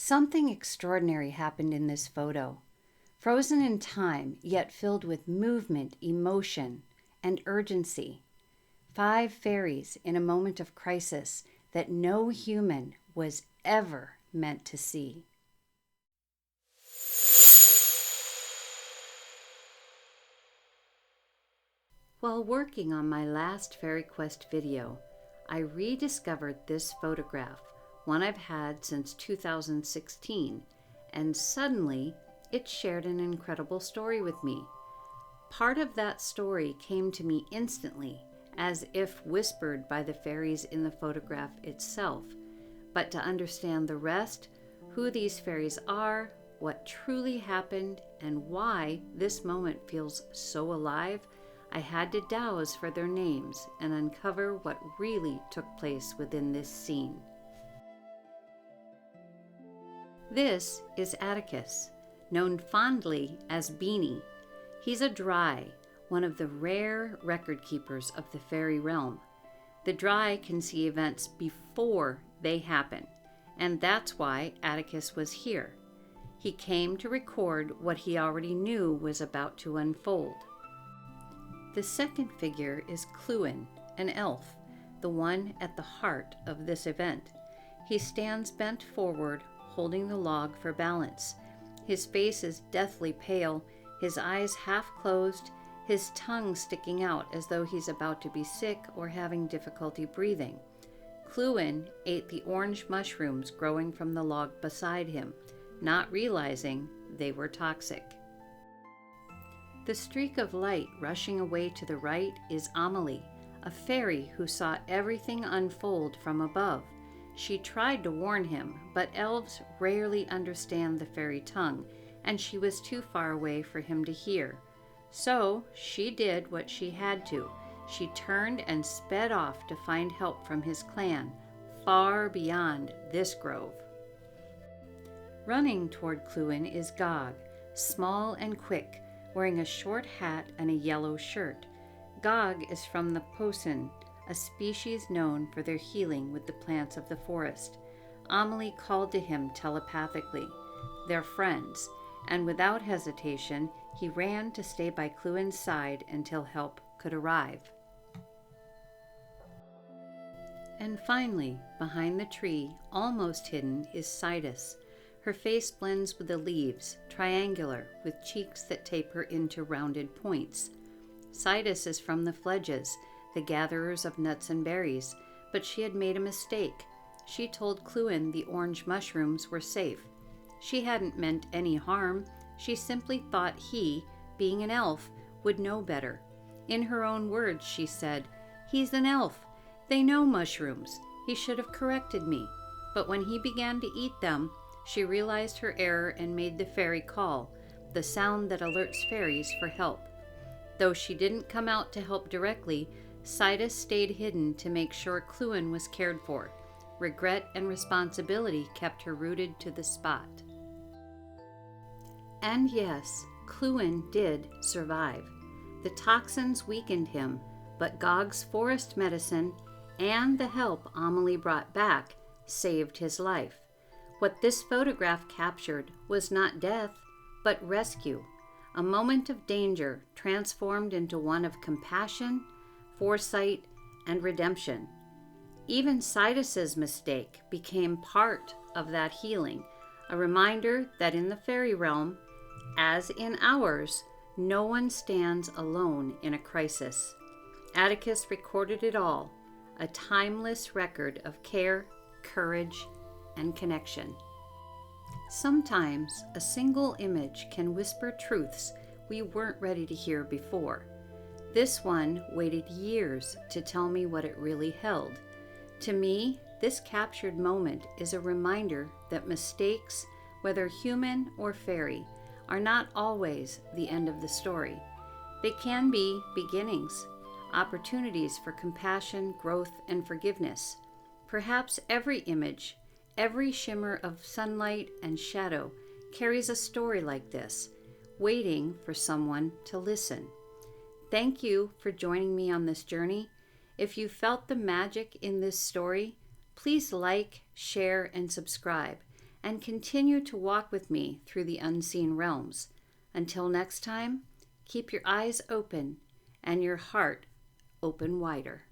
Something extraordinary happened in this photo. Frozen in time, yet filled with movement, emotion, and urgency. 5 fairies in a moment of crisis that no human was ever meant to see. While working on my last FaerieQuest video, I rediscovered this photograph, one I've had since 2016, and suddenly it shared an incredible story with me. Part of that story came to me instantly, as if whispered by the fairies in the photograph itself. But to understand the rest, who these fairies are, what truly happened, and why this moment feels so alive, I had to douse for their names and uncover what really took place within this scene. This is Atacus, known fondly as Beanie. He's a Dry, one of the rare record keepers of the Faerie Realm. The Dry can see events before they happen, and that's why Atacus was here. He came to record what he already knew was about to unfold. The second figure is Kluen, an elf, the one at the heart of this event. He stands bent forward, holding the log for balance. His face is deathly pale, his eyes half closed, his tongue sticking out as though he's about to be sick or having difficulty breathing. Kluen ate the orange mushrooms growing from the log beside him, not realizing they were toxic. The streak of light rushing away to the right is Omily, a fairy who saw everything unfold from above. She tried to warn him, but elves rarely understand the fairy tongue, and she was too far away for him to hear. So she did what she had to. She turned and sped off to find help from his clan, far beyond this grove. Running toward Kluen is Gog, small and quick, wearing a short hat and a yellow shirt. Gog is from the Posen, a species known for their healing with the plants of the forest. Omily called to him telepathically. They're friends, and without hesitation, he ran to stay by Kluen's side until help could arrive. And finally, behind the tree, almost hidden, is Sidas. Her face blends with the leaves, triangular, with cheeks that taper into rounded points. Sidas is from the Fledges, the gatherers of nuts and berries, but she had made a mistake. She told Kluen the orange mushrooms were safe. She hadn't meant any harm. She simply thought he, being an elf, would know better. In her own words, she said, "He's an elf. They know mushrooms. He should have corrected me." But when he began to eat them, she realized her error and made the fairy call, the sound that alerts fairies for help. Though she didn't come out to help directly, Sidas stayed hidden to make sure Kluen was cared for. Regret and responsibility kept her rooted to the spot. And yes, Kluen did survive. The toxins weakened him, but Gog's forest medicine and the help Omily brought back saved his life. What this photograph captured was not death, but rescue, a moment of danger transformed into one of compassion, foresight, and redemption. Even Sidas's mistake became part of that healing, a reminder that in the Faerie Realm, as in ours, no one stands alone in a crisis. Atacus recorded it all, a timeless record of care, courage, and connection. Sometimes a single image can whisper truths we weren't ready to hear before. This one waited years to tell me what it really held. To me, this captured moment is a reminder that mistakes, whether human or fairy, are not always the end of the story. They can be beginnings, opportunities for compassion, growth, and forgiveness. Perhaps every image, every shimmer of sunlight and shadow carries a story like this, waiting for someone to listen. Thank you for joining me on this journey. If you felt the magic in this story, please like, share, and subscribe. and continue to walk with me through the unseen realms. Until next time, keep your eyes open and your heart open wider.